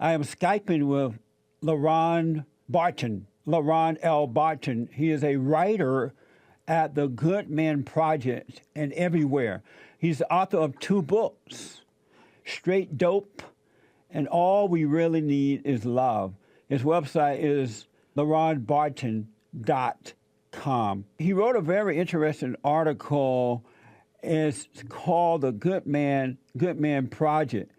I am Skyping with LeRon Barton, LeRon L. Barton. He is a writer at the Good Men Project and everywhere. He's the author of 2 books, Straight Dope and All We Really Need Is Love. His website is LeRonBarton.com. He wrote a very interesting article. It's called the Good Man Project.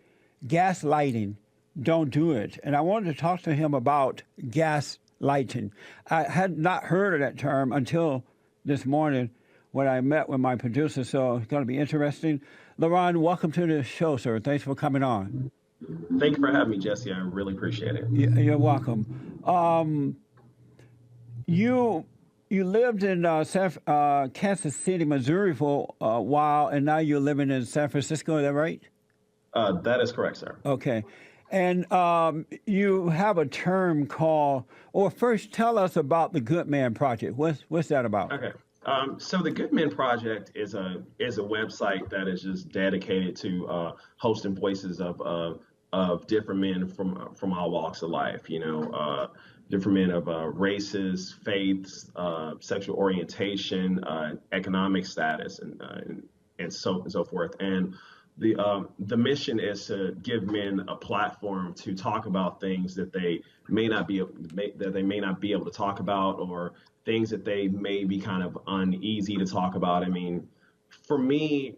Gaslighting, don't do it. And I wanted to talk to him about gaslighting. I had not heard of that term until this morning when I met with my producer, so it's going to be interesting. LeRon, welcome to the show, sir. Thanks for coming on. Thank you for having me, Jesse. I really appreciate it. You're welcome. You lived in Kansas City, Missouri for a while, and now you're living in San Francisco. Is that right? That is correct, sir. Okay. And you have a term called, or first tell us about the Good Man Project. What's that about? Okay. So the Good Men Project is a website that is just dedicated to hosting voices of different men from all walks of life. Different men of races, faiths, sexual orientation, economic status, and so forth. And the mission is to give men a platform to talk about things that they may not be able to talk about, or things that they may be kind of uneasy to talk about. I mean, for me,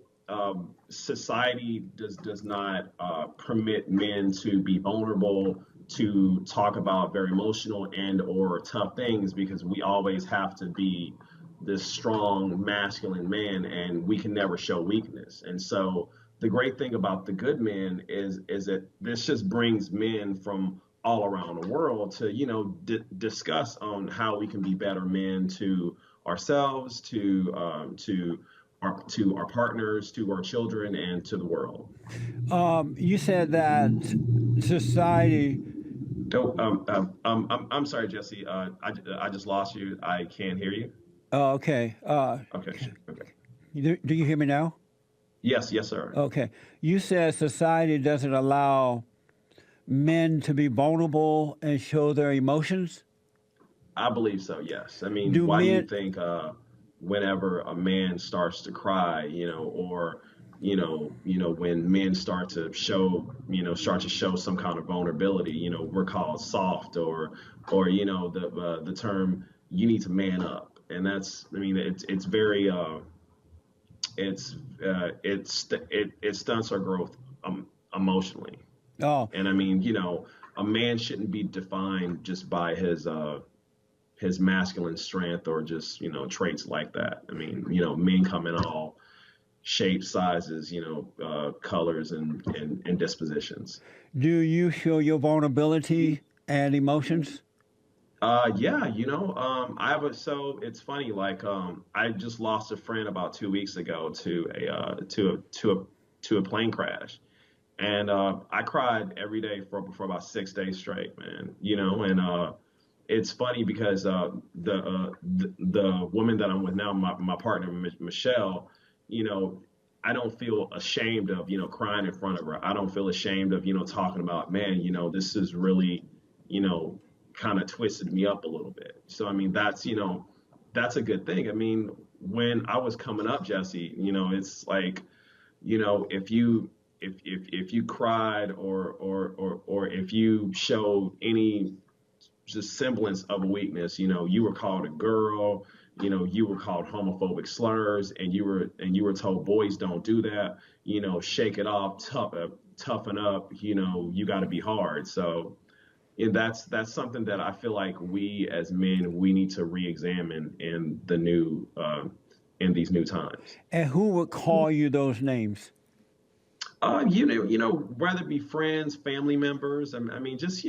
society does not permit men to be vulnerable, to talk about very emotional and or tough things, because we always have to be this strong masculine man, and we can never show weakness. And so the great thing about the Good Men is that this just brings men from all around the world to discuss on how we can be better men to ourselves, to our partners, to our children, and to the world. You said that society. I'm sorry, Jesse. I just lost you. I can't hear you. Oh, okay. Okay. Do you hear me now? Yes, sir. Okay. You said society doesn't allow men to be vulnerable and show their emotions? I believe so, yes. I mean, why do you think whenever a man starts to cry, or when men start to show some kind of vulnerability, we're called soft, or the term, you need to man up. And that's, I mean, it's very it stunts our growth emotionally. Oh. And I mean, a man shouldn't be defined just by his masculine strength, or just, traits like that. I mean, men come in all shapes, sizes, colors and dispositions. Do you show your vulnerability and emotions? Yeah, so it's funny, like, I just lost a friend about 2 weeks ago to a plane crash. And I cried every day for about 6 days straight, man. And it's funny because the woman that I'm with now, my partner Michelle, I don't feel ashamed of crying in front of her. I don't feel ashamed of talking about, man, this is really kind of twisted me up a little bit. So I mean, that's a good thing. I mean, when I was coming up, Jesse, it's like, if you cried, or if you showed any just semblance of a weakness, you were called a girl, you were called homophobic slurs, and you were told, boys don't do that, shake it off, toughen up, you got to be hard. So, and that's something that I feel like we as men, we need to re-examine in these new times. And who would call you those names? Whether it be friends, family members. I mean, just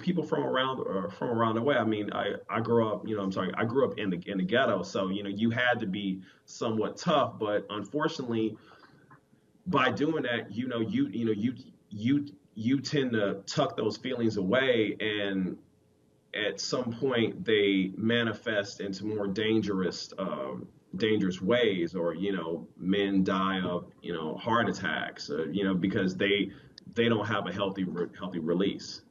people from around the way. I mean, I grew up, I grew up in the ghetto, so you had to be somewhat tough. But unfortunately, by doing that, you tend to tuck those feelings away, and at some point they manifest into more dangerous ways, or men die of heart attacks, because they don't have a healthy release.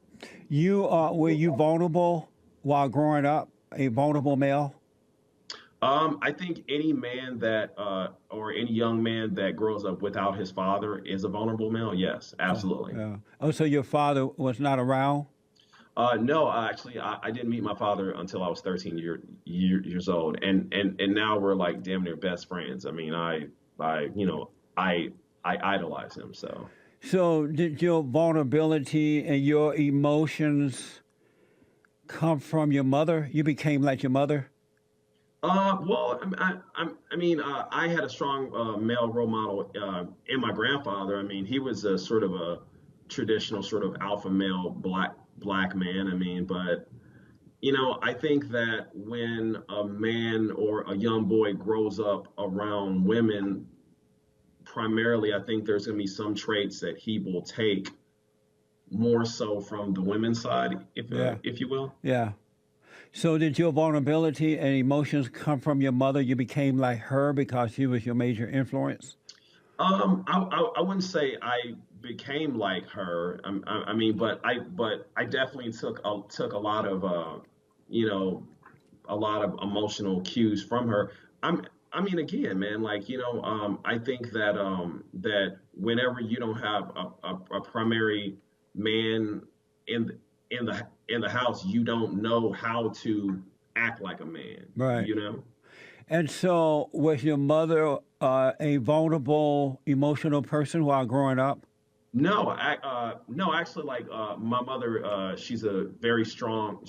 You were you vulnerable while growing up? A vulnerable male? I think any man that or any young man that grows up without his father is a vulnerable male. Yes, absolutely. Yeah. Oh, so your father was not around? No, actually, I didn't meet my father until I was 13 years old, and now we're like damn near best friends. I mean, I you know I idolize him. So. So did your vulnerability and your emotions come from your mother? You became like your mother? Well, I mean, I had a strong male role model in my grandfather. I mean, he was a sort of a traditional sort of alpha male black man. I mean, but I think that when a man or a young boy grows up around women, primarily, I think there's going to be some traits that he will take more so from the women's side, Yeah. if you will. Yeah. So did your vulnerability and emotions come from your mother? You became like her because she was your major influence? I wouldn't say I became like her. I mean, but I definitely took a lot of you know a lot of emotional cues from her. I mean, again, man, like I think that that whenever you don't have a primary man in in the house, you don't know how to act like a man. Right. You know. And so was your mother a vulnerable, emotional person while growing up? No, actually, like my mother, she's a very strong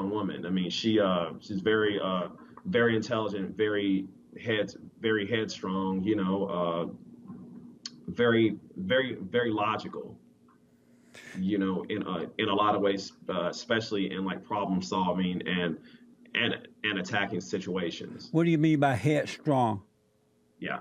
woman. I mean, she's very intelligent, very headstrong. Very logical. In a lot of ways, especially in like problem solving and attacking situations. What do you mean by headstrong? Yeah.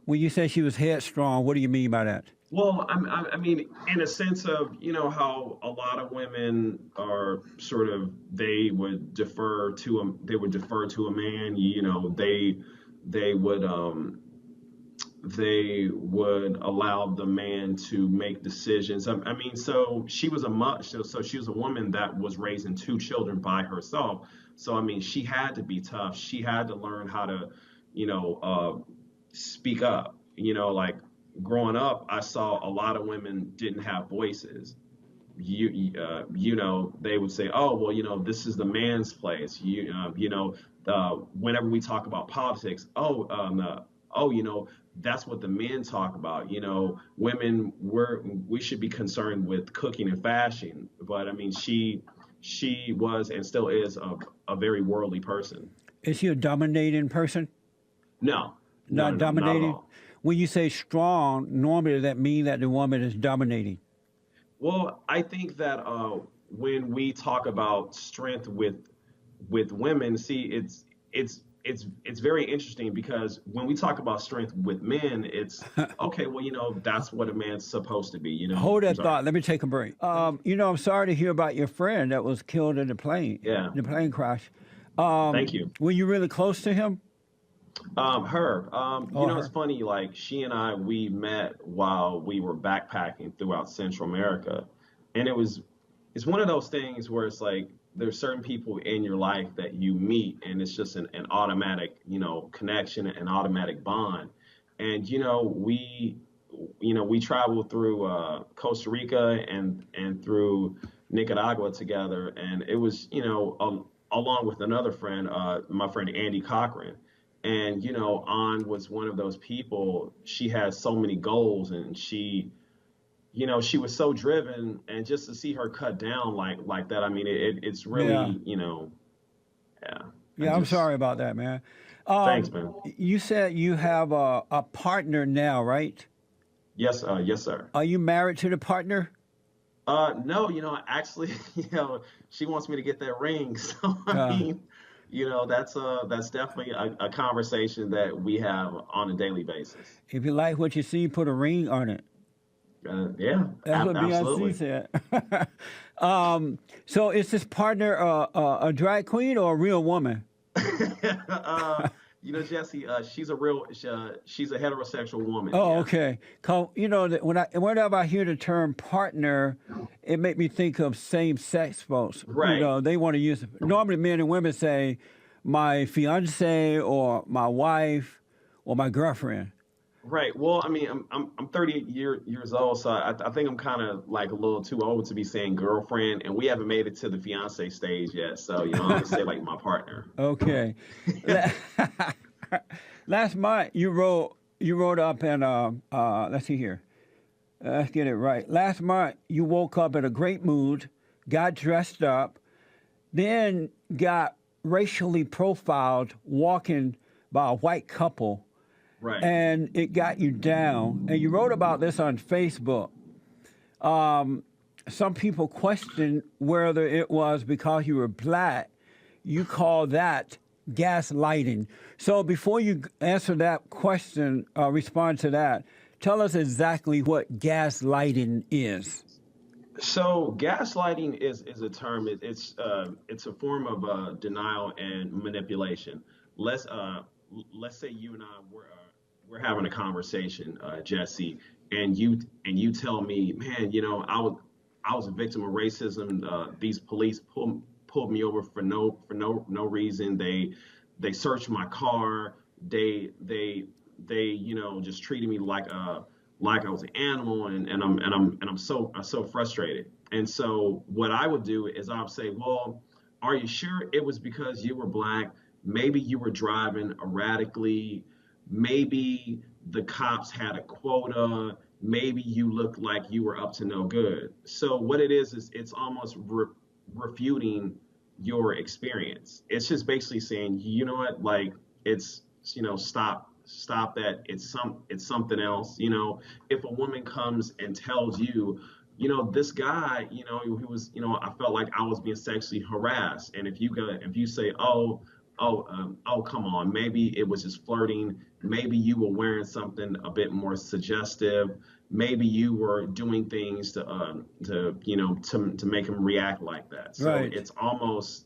When you say she was headstrong, what do you mean by that? Well, I mean, in a sense of, how a lot of women are sort of, they would defer to a man, they would, they would allow the man to make decisions. I mean, so she was so she was a woman that was raising two children by herself. So, I mean, she had to be tough. She had to learn how to, speak up. Like growing up, I saw a lot of women didn't have voices. They would say, "Oh, well, this is the man's place." Whenever we talk about politics, that's what the men talk about. Women we should be concerned with cooking and fashion. But I mean, she was and still is a very worldly person. Is she a dominating person? No, no, Not no, not at dominating? all. When you say strong, normally does that mean that the woman is dominating? Well, I think that when we talk about strength with women, see, it's very interesting because when we talk about strength with men, it's okay. Well, that's what a man's supposed to be. Hold I'm that sorry. thought. Let me take a break. I'm sorry to hear about your friend that was killed in Yeah. the plane crash. Thank you. Were you really close to him? Her. It's Or funny. Like she and I, we met while we were backpacking throughout Central America, and it's one of those things where it's like there's certain people in your life that you meet, and it's just an automatic, connection, an automatic bond, and we traveled through Costa Rica and through Nicaragua together, and it was along with another friend, my friend Andy Cochran. And An was one of those people. She has so many goals, and she was so driven. And just to see her cut down like that, I mean, it's yeah, really, yeah. I yeah. I'm just sorry about that, man. Thanks, Um, man. you said you have a partner now, right? Yes, sir. Are you married to the partner? No, actually, she wants me to get that ring. So I Uh, mean, that's definitely a conversation that we have on a daily basis. if you like what you see, put a ring on it. Yeah, That's what Beyonce absolutely. said. So is this partner a drag queen or a real woman? uh, Jesse, she's a heterosexual woman. Oh, Yeah. okay. Whenever I hear the term partner, it make me think of same-sex folks. Right. They want to use normally men and women say my fiance or my wife or my girlfriend. Right. Well, I mean, I'm 38 years old, so I think I'm kind of like a little too old to be saying girlfriend, and we haven't made it to the fiance stage yet. So, I'm gonna say like my partner. Okay. La- Last month you wrote up in let's see here. Let's get it right. Last month you woke up in a great mood, got dressed up, then got racially profiled walking by a white couple, Right. and it got you down. And you wrote about this on Facebook. Some people questioned whether it was because you were black. You call that gaslighting. So before you answer that question, respond to that, tell us exactly what gaslighting is. So gaslighting is a term. It's a form of denial and manipulation. Let's uh, let's say you and I we're having a conversation, Jesse, and you tell me, man, I was a victim of racism. These police pulled me over for no reason. They searched my car. They just treated me like I was an animal, and I'm so frustrated. And so what I would do is I would say, well, are you sure it was because you were black? Maybe you were driving erratically. Maybe the cops had a quota. Maybe you looked like you were up to no good. So what it is it's almost refuting your experience. It's just basically saying, you know what, like it's stop that. It's something else. If a woman comes and tells you, this guy, he was, I felt like I was being sexually harassed, and if you say, oh, come on, maybe it was just flirting. Maybe you were wearing something a bit more suggestive. Maybe you were doing things to make him react like that. So Right. it's almost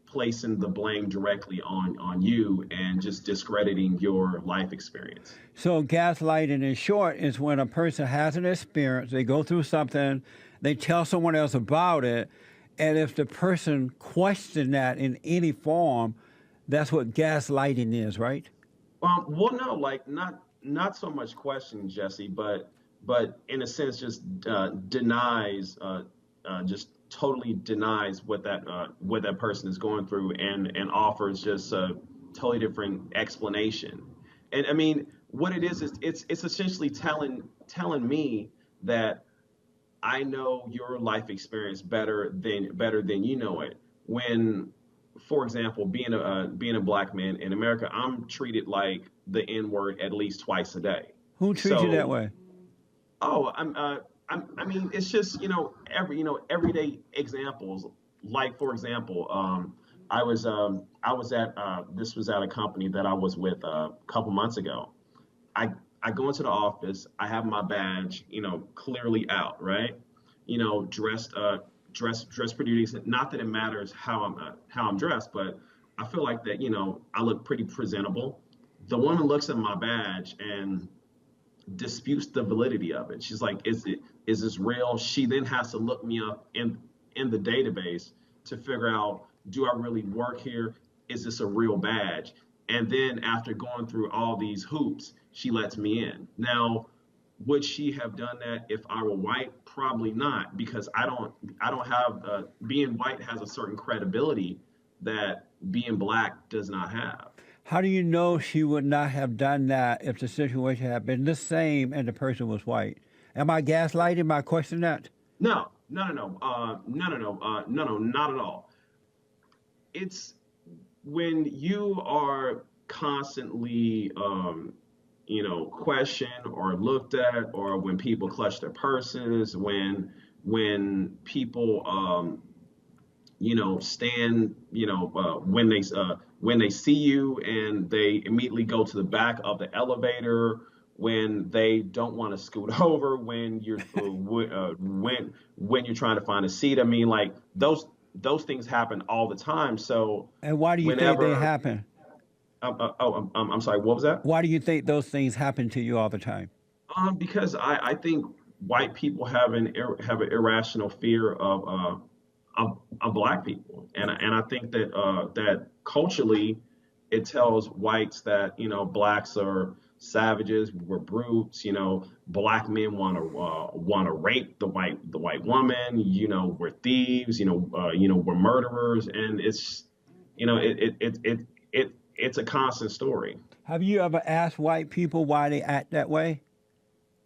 placing the blame directly on you and just discrediting your life experience. So gaslighting, in short, is when a person has an experience, they go through something, they tell someone else about it, and if the person questions that in any form, that's what gaslighting is, right? Well, no, like not so much questioning, Jesse, but in a sense, just just totally denies what that person is going through, and offers just a totally different explanation. And I mean, what it is it's essentially telling me that I know your life experience better than you know it. When, for example, being a black man in America, I'm treated like the N word at least twice a day. Who treats you that So, way? oh, I mean, it's just everyday examples. Like, for example, I was at this was at a company that I was with a couple months ago. I I go into the office. I have my badge, clearly out, right? Dressed pretty decent. Not that it matters how I'm dressed, but I feel like that, I look pretty presentable. The woman looks at my badge and disputes the validity of it. She's like, is this real? She then has to look me up in the database to figure out, do I really work here? Is this a real badge? And then after going through all these hoops, she lets me in. Now, would she have done that if I were white? Probably not, because I don't have being white has a certain credibility that being black does not have. How do you know she would not have done that if the situation had been the same and the person was white? Am I gaslighting by questioning that? No, no, no, no, no, not at all. It's when you are constantly, questioned or looked at, or when people clutch their purses, when people, stand, when they see you and they immediately go to the back of the elevator, when they don't want to scoot over, when you're trying to find a seat. I mean, like those things happen all the time. So And why do you think they whenever happen? I'm sorry. What was that? Why do you think those things happen to you all the time? Because I think white people have have an irrational fear of black people, and I think that that culturally, it tells whites that blacks are savages, we're brutes. Black men want to rape the white woman. We're thieves. We're murderers, and it's a constant story. Have you ever asked white people why they act that way?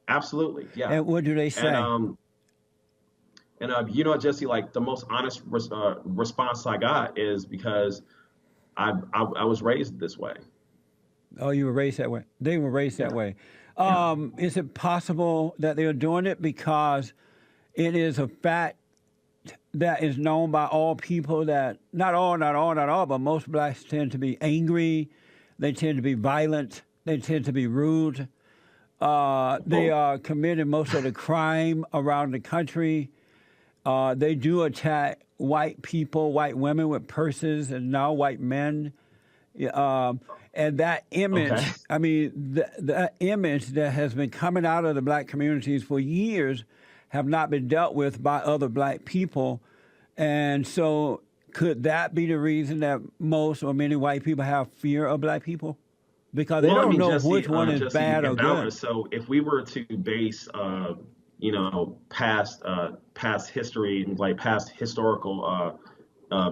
Absolutely, yeah. And what do they And say? Jesse, like the most honest response I got is because I was raised this way. Oh, you were raised that way. They were raised that Yeah, way. yeah. Is it possible that they're doing it because it is a fact that is known by all people that not all, but most blacks tend to be angry, they tend to be violent, they tend to be rude. They Well, are committing most of the crime around the country. They do attack white people, white women with purses, and now white men. Yeah, and that okay. image, I mean, that image that has been coming out of the black communities for years have not been dealt with by other black people. And so, could that be the reason that most or many white people have fear of black people? Because they Well, I don't mean, know Jesse, which one is Jesse, bad or good. so if we were to base, past history, like past historical,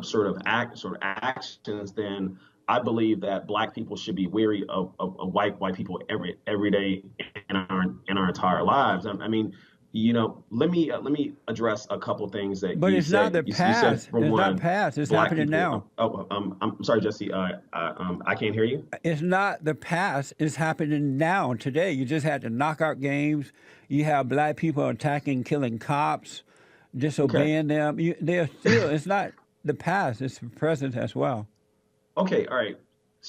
sort of actions, then I believe that black people should be weary of white people every day in our entire lives. I mean, let me address a couple things that But you it's not said. the You said past. for It's not one, past. It's black happening people. now. I'm sorry, Jesse. I can't hear you. It's not the past. It's happening now, today. You just had the knockout games. You have black people attacking, killing cops, Okay. disobeying them. They're still. It's not the past. It's the present as well. Okay, all right.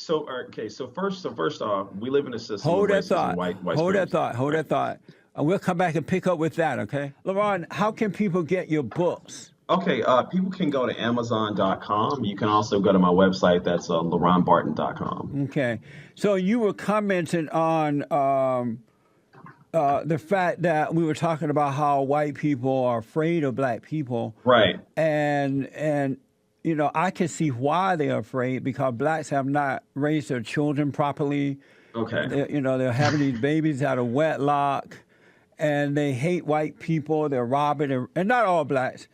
Okay. So first off, we live in a system of Hold that racism, thought. white Hold that supremacy. thought. Hold Right. that thought. We'll come back and pick up with that. Okay, LeRon, how can people get your books? Okay. People can go to Amazon.com. You can also go to my website. That's LeRonBarton.com. Okay, so you were commenting on the fact that we were talking about how white people are afraid of black people, Right. and I can see why they're afraid because blacks have not raised their children properly. Okay. They're having these babies out of wedlock, and they hate white people. They're robbing, and not all blacks,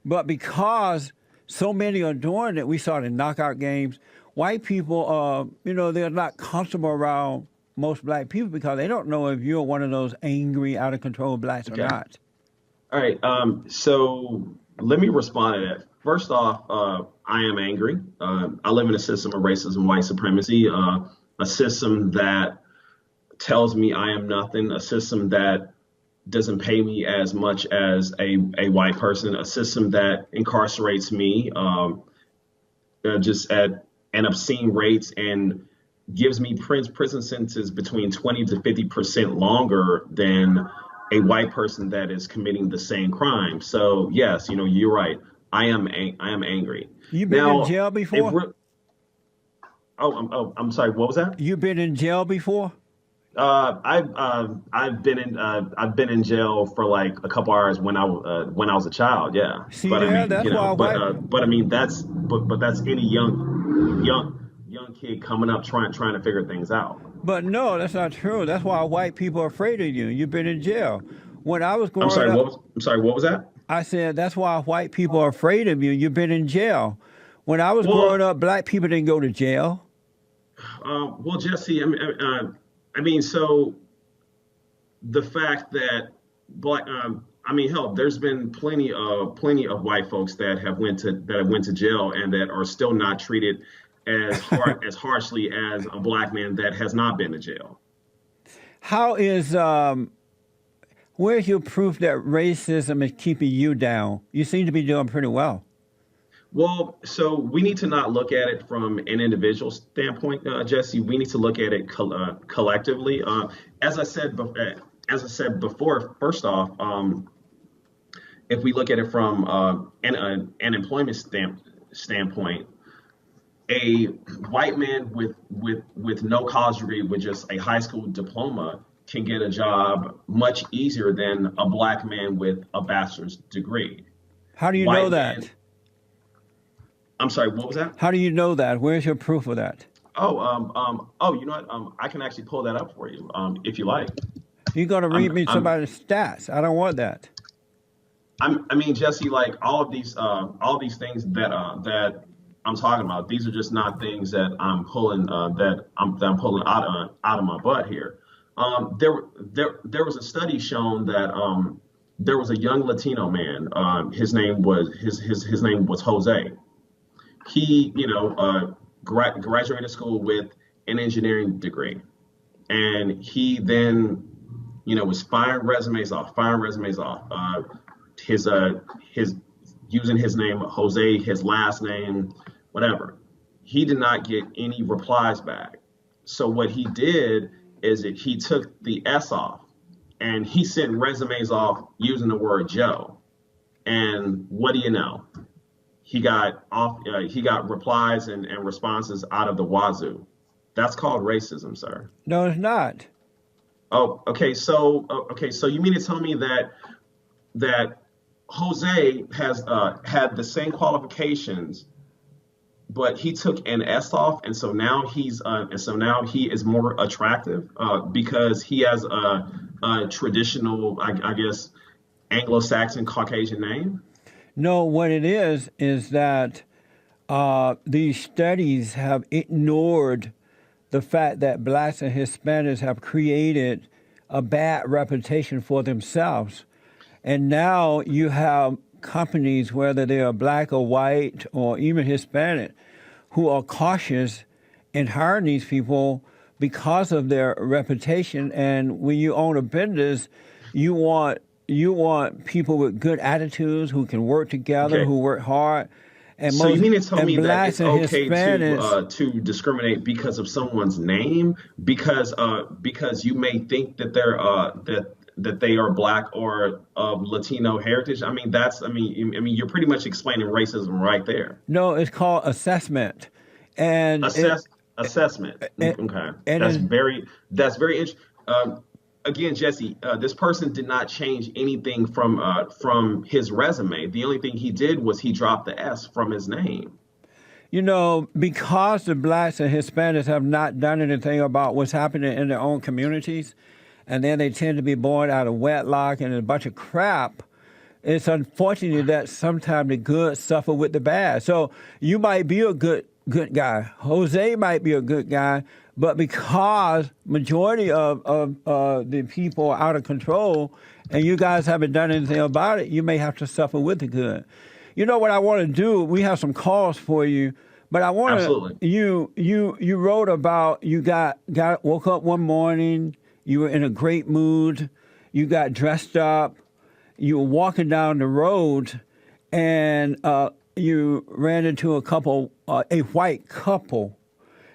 but because so many are doing it, we saw the knockout games. White people, they're not comfortable around most black people because they don't know if you're one of those angry, out of control blacks or Okay. not. All right. So let me respond to that. First off, I am angry. I live in a system of racism, white supremacy, a system that tells me I am nothing, a system that doesn't pay me as much as a white person, a system that incarcerates me just at an obscene rates and gives me prison sentences between 20 to 50% longer than a white person that is committing the same crime. So yes, you're right. I am angry. You been in Now, jail if before? we're I'm sorry. What was that? You been in jail before? I've been in jail for like a couple hours when I was a child. Yeah, See but I there? mean, That's why white. but I mean that's any young kid coming up trying to figure things out. But no, that's not true. That's why white people are afraid of you. You've been in jail. When I was I'm growing sorry. up, I'm sorry. What was that? I said that's why white people are afraid of you. You've been in jail. When I was growing Well, up, black people didn't go to jail. well, Jesse. I mean, so the fact that black, I mean, hell, there's been plenty of white folks that have went to jail and that are still not treated as harshly as a black man that has not been to jail. How is where's your proof that racism is keeping you down? You seem to be doing pretty well. Well, so we need to not look at it from an individual standpoint, Jesse. We need to look at it collectively. As I said, as I said before, first off, if we look at it from an employment standpoint, a white man with no college degree, with just a high school diploma, can get a job much easier than a black man with a bachelor's degree. How do you know White man, that? I'm sorry, what was that? How do you know that? Where's your proof of that? You know what? I can actually pull that up for you, if you like. You're going to read me I'm somebody's stats. I don't want that. I mean, Jesse, like all these things that I'm talking about, these are just not things that I'm pulling that I'm pulling out of my butt here. There was a study shown that there was a young Latino man. His name was Jose. He, graduated school with an engineering degree, and he then, was firing resumes off. His his using his name Jose, his last name, whatever. He did not get any replies back. So what he did is that he took the S off and he sent resumes off using the word Joe. And what do you know? He got off. He got replies and responses out of the wazoo. That's called racism, sir. No, it's not. Oh, okay. So you mean to tell me that Jose has had the same qualifications, but he took an S off, and so now he is more attractive because he has a traditional, I guess, Anglo-Saxon Caucasian name. No, what it is that these studies have ignored the fact that blacks and Hispanics have created a bad reputation for themselves. And now you have companies, whether they are black or white or even Hispanic, who are cautious in hiring these people because of their reputation. And when you own a business, you want people with good attitudes who can work together, Okay. who work hard. And So you mean to tell and me that blacks it's and okay Hispanics. to discriminate because of someone's name, because you may think that that they are black or of Latino heritage? I mean, you're pretty much explaining racism right there. No, it's called assessment, and Assess assessment. it Okay, and that's it's very interesting. Again, Jesse, this person did not change anything from his resume. The only thing he did was he dropped the S from his name. because the blacks and Hispanics have not done anything about what's happening in their own communities, and then they tend to be born out of wedlock and a bunch of crap. It's unfortunate that sometimes the good suffer with the bad. So you might be a good guy. Jose might be a good guy, but because majority of the people are out of control, and you guys haven't done anything about it, you may have to suffer with the good. You know what I want to do? We have some calls for you, but I want Absolutely. to. You wrote about you got woke up one morning. You were in a great mood. You got dressed up. You were walking down the road, and you ran into a white couple,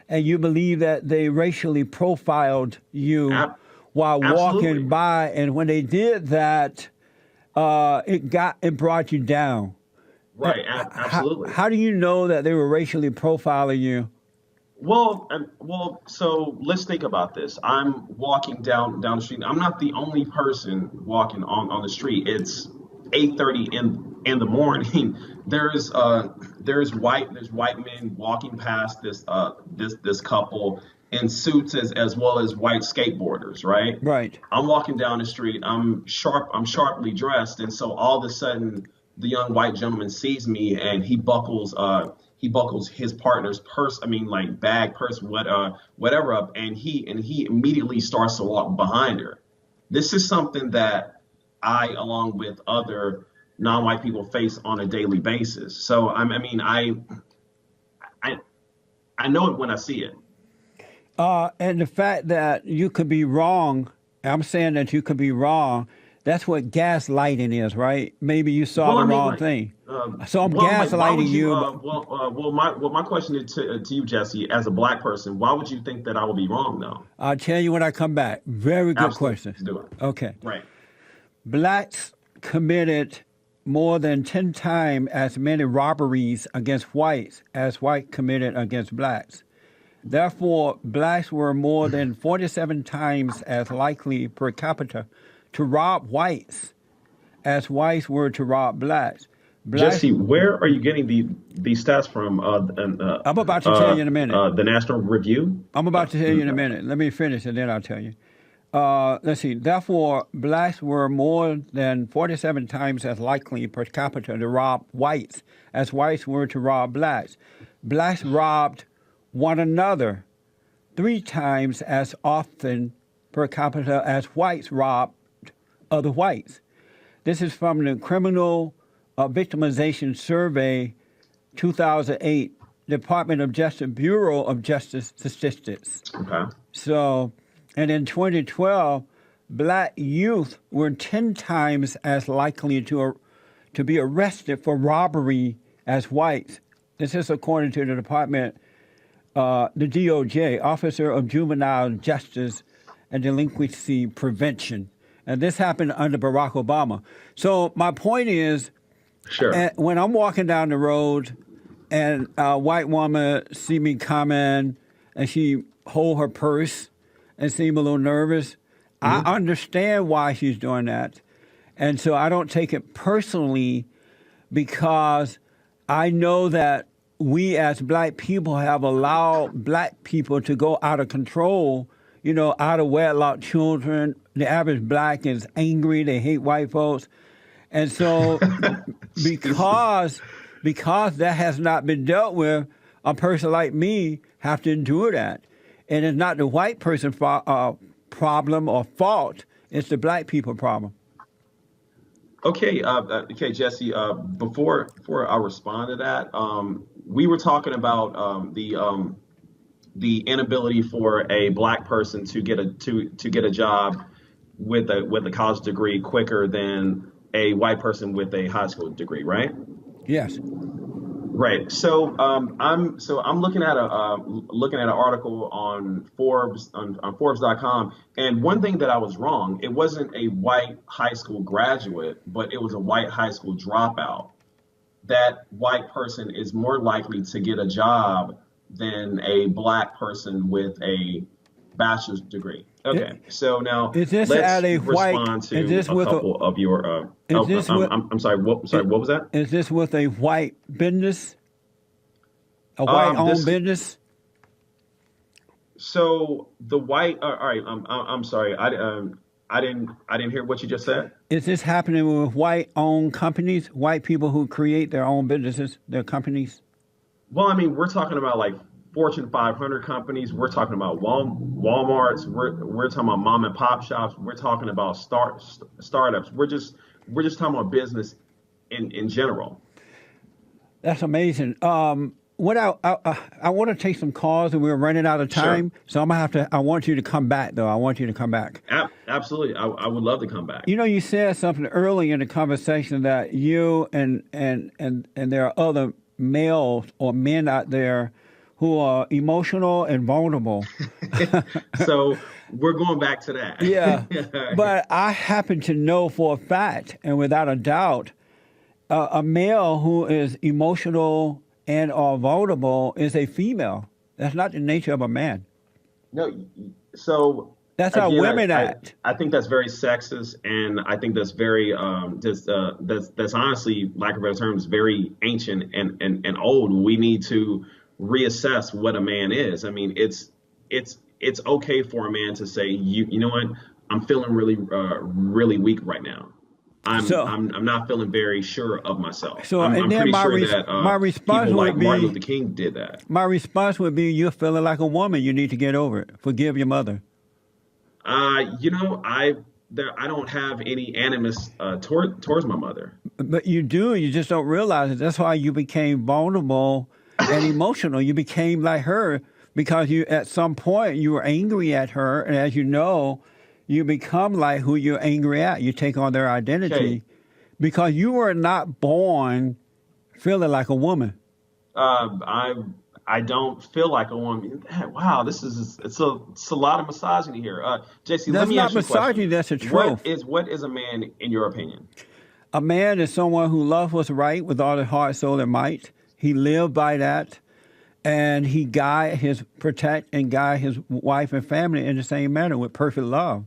and you believe that they racially profiled you Ab- while walking Absolutely. by, and when they did that, it brought you down. Right. Absolutely. How do you know that they were racially profiling you? So let's think about this. I'm walking down the street. I'm not the only person walking on the street. It's 8:30 in the morning. There's white men walking past this couple in suits as well as white skateboarders, right? Right. I'm walking down the street. I'm sharply dressed, and so all of a sudden, the young white gentleman sees me, and he buckles his partner's purse. I mean, like bag, purse, whatever up, and he immediately starts to walk behind her. This is something that I, along with other non-white people, face on a daily basis. So I I know it when I see it. And the fact that you could be wrong, I'm saying that you could be wrong, that's what gaslighting is, right? Maybe you saw Well, the I mean, wrong like, thing. So I'm why would gaslighting you? you. But My question is to you, Jesse, as a black person, why would you think that I would be wrong, though? I'll tell you when I come back. Very good Absolutely, question. do it. Okay. Right. Blacks committed more than 10 times as many robberies against whites as whites committed against blacks. Therefore, blacks were more than 47 times as likely per capita to rob whites as whites were to rob blacks. Blacks, Jesse, where are you getting these stats from? I'm about to tell you in a minute. The National Review. I'm about to tell you in a minute. Let me finish and then I'll tell you. Let's see. Therefore, blacks were more than 47 times as likely per capita to rob whites as whites were to rob blacks. Blacks robbed one another 3 times as often per capita as whites robbed other whites. This is from the Criminal Victimization Survey 2008, Department of Justice, Bureau of Justice Statistics. Okay. So, and in 2012, black youth were 10 times as likely to be arrested for robbery as whites. This is according to the department, the DOJ, Officer of Juvenile Justice and Delinquency Prevention. And this happened under Barack Obama. So my point is, Sure. when I'm walking down the road and a white woman see me coming and she hold her purse and seem a little nervous, I understand why she's doing that. And so I don't take it personally because I know that we as black people have allowed black people to go out of control, out of wedlock children. The average black is angry. They hate white folks. And so because that has not been dealt with, a person like me have to endure that. And it's not the white person's problem or fault. It's the black people problem. Okay, Jesse. Before I respond to that, we were talking about the inability for a black person to get a job with a college degree quicker than a white person with a high school degree, right? Yes. Right. So I'm looking at an article on Forbes on Forbes.com, and one thing that I was wrong, it wasn't a white high school graduate, but it was a white high school dropout. That white person is more likely to get a job than a black person with a bachelor's degree. Okay, so now let's respond to a couple of your. I'm sorry. What was that? Is this with a white business? A white-owned business? So the white. All right. I'm sorry. I didn't hear what you just said. Is this happening with white-owned companies? White people who create their own businesses, their companies? Well, I mean, we're talking about like Fortune 500 companies. We're talking about Walmarts. We're talking about mom and pop shops. We're talking about startups. We're just talking about business in general. That's amazing. What I want to take some calls, and we're running out of time. Sure. So I want you to come back, though. I want you to come back. Absolutely. I would love to come back. You said something early in the conversation that you and there are other males or men out there who are emotional and vulnerable. So we're going back to that. Yeah. But I happen to know for a fact, and without a doubt, a male who is emotional and or vulnerable is a female. That's not the nature of a man. No. So that's how women act. I think that's very sexist, and I think that's very that's honestly, lack of a better terms, very ancient and old. We need to reassess what a man is. I mean, it's okay for a man to say, you know what, I'm feeling really weak right now. I'm not feeling very sure of myself. So I'm pretty sure that my response people would like be, Martin Luther King did that. My response would be, you're feeling like a woman. You need to get over it. Forgive your mother. I don't have any animus towards my mother. But you do. You just don't realize it. That's why you became vulnerable and emotional. You became like her because at some point you were angry at her, and as you know, you become like who you're angry at. You take on their identity because you were not born feeling like a woman. I don't feel like a woman. Wow, it's a lot of misogyny here. JC, let me ask you a question. That's not misogyny. That's a truth. What is a man in your opinion? A man is someone who loves what's right with all his heart, soul, and might. He lived by that, and he protect and guide his wife and family in the same manner with perfect love.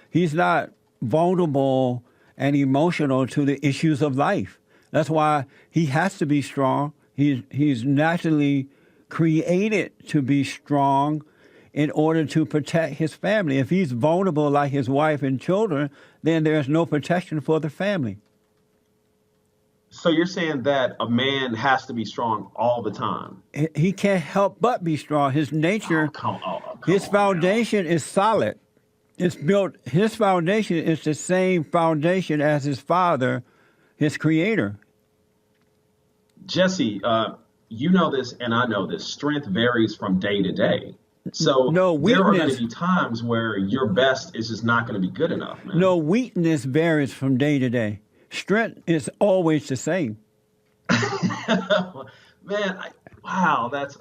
He's not vulnerable and emotional to the issues of life. That's why he has to be strong. He's naturally created to be strong in order to protect his family. If he's vulnerable like his wife and children, then there's no protection for the family. So you're saying that a man has to be strong all the time? He can't help but be strong. His nature, his foundation is solid. It's built, his foundation is the same foundation as his father, his creator. Jesse, you know this and I know this. Strength varies from day to day. So there are going to be times where your best is just not going to be good enough, man. No, weakness varies from day to day. Strength is always the same. Man, wow, that's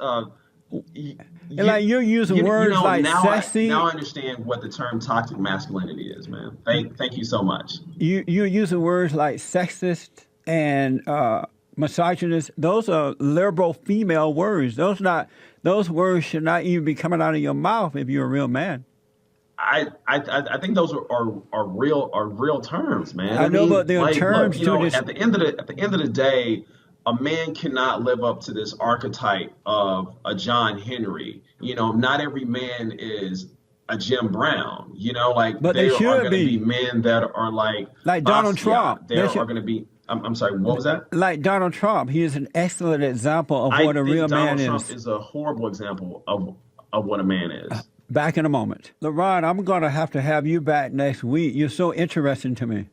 like you're using words like sexy. Now I understand what the term toxic masculinity is, man. Thank you so much. You're using words like sexist and misogynist. Those are liberal female words. Those words should not even be coming out of your mouth if you're a real man. I think those are real terms, man. I know, but they're terms look, to this. At the end of the day, a man cannot live up to this archetype of a John Henry. Not every man is a Jim Brown. But there are going to be men that are like Donald Trump. There are going to be. I'm sorry, what was that? Like Donald Trump. He is an excellent example of what a real man is. Donald Trump is a horrible example of what a man is. Back in a moment. LeRon, I'm going to have you back next week. You're so interesting to me.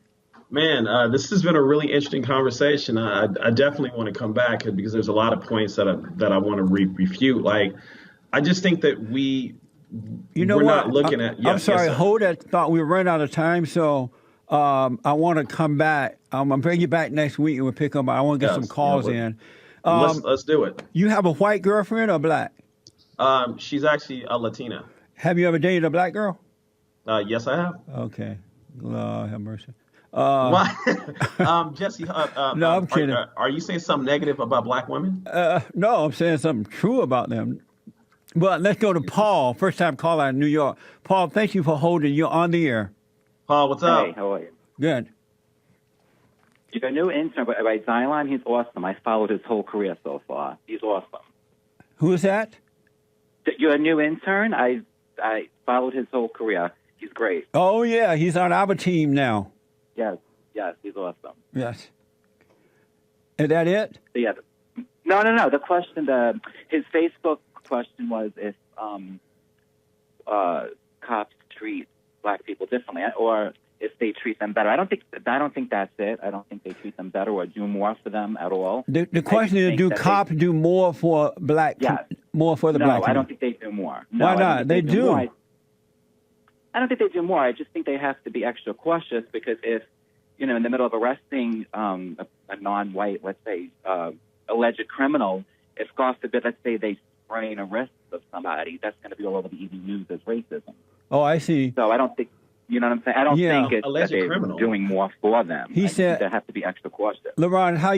Man, this has been a really interesting conversation. I definitely want to come back because there's a lot of points that I want to refute. Like, I just think that we're not looking at. I'm sorry, hold that thought. We're running out of time, so I want to come back. I'm going to bring you back next week and we'll pick up. I want to get some calls in. Let's do it. You have a white girlfriend or black? She's actually a Latina. Have you ever dated a black girl? Yes, I have. Okay. Lord have mercy. Jesse, no, I'm kidding. Are you saying something negative about black women? No, I'm saying something true about them. But let's go to Paul, first time caller in New York. Paul, thank you for holding. You're on the air. Paul, what's up? Hey, how are you? Good. You're a new intern by Xylon. He's awesome. I followed his whole career so far. He's awesome. Who is that? You're a new intern? I followed his whole career. He's great. Oh, yeah. He's on our team now. Yes, he's awesome. Yes. Is that it? Yeah. No. The question, his Facebook question was if cops treat black people differently or if they treat them better. I don't think that's it. I don't think they treat them better or do more for them at all. The question is, do cops do more for black? Yes. More for the black? No, I don't think they do more. No, why not? They do. I don't think they do more. I just think they have to be extra cautious because if, in the middle of arresting a non-white, let's say, alleged criminal, if God forbid, let's say they sprain a wrist of somebody, that's going to be all over the evening news as racism. Oh, I see. So I don't think, you know what I'm saying? I don't think it's that they're criminal. doing more for them. He said they have to be extra cautious. LeRon, how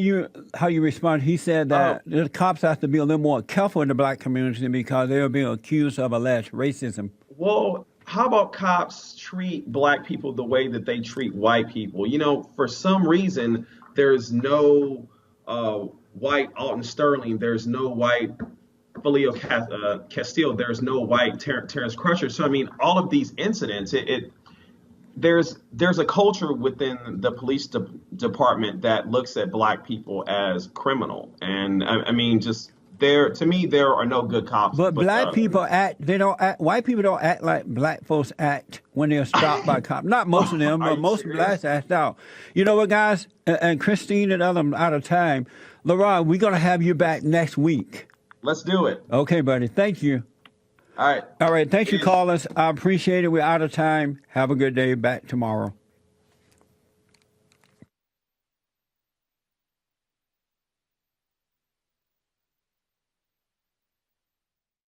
you respond? He said that the cops have to be a little more careful in the black community because they are being accused of alleged racism. Well, how about cops treat black people the way that they treat white people? For some reason, there's no white Alton Sterling. There's no white Filio Castile. There's no white Terrence Crutcher. So, all of these incidents, there's a culture within the police department that looks at black people as criminal. And, to me, there are no good cops. But black people white people don't act like black folks act when they're stopped by cops. Not most of them, but most blacks act out. You know what, guys? And Christine and others out of time. LeRon, we're going to have you back next week. Let's do it. Okay, buddy. Thank you. All right. Thanks for calling us. I appreciate it. We're out of time. Have a good day. Back tomorrow.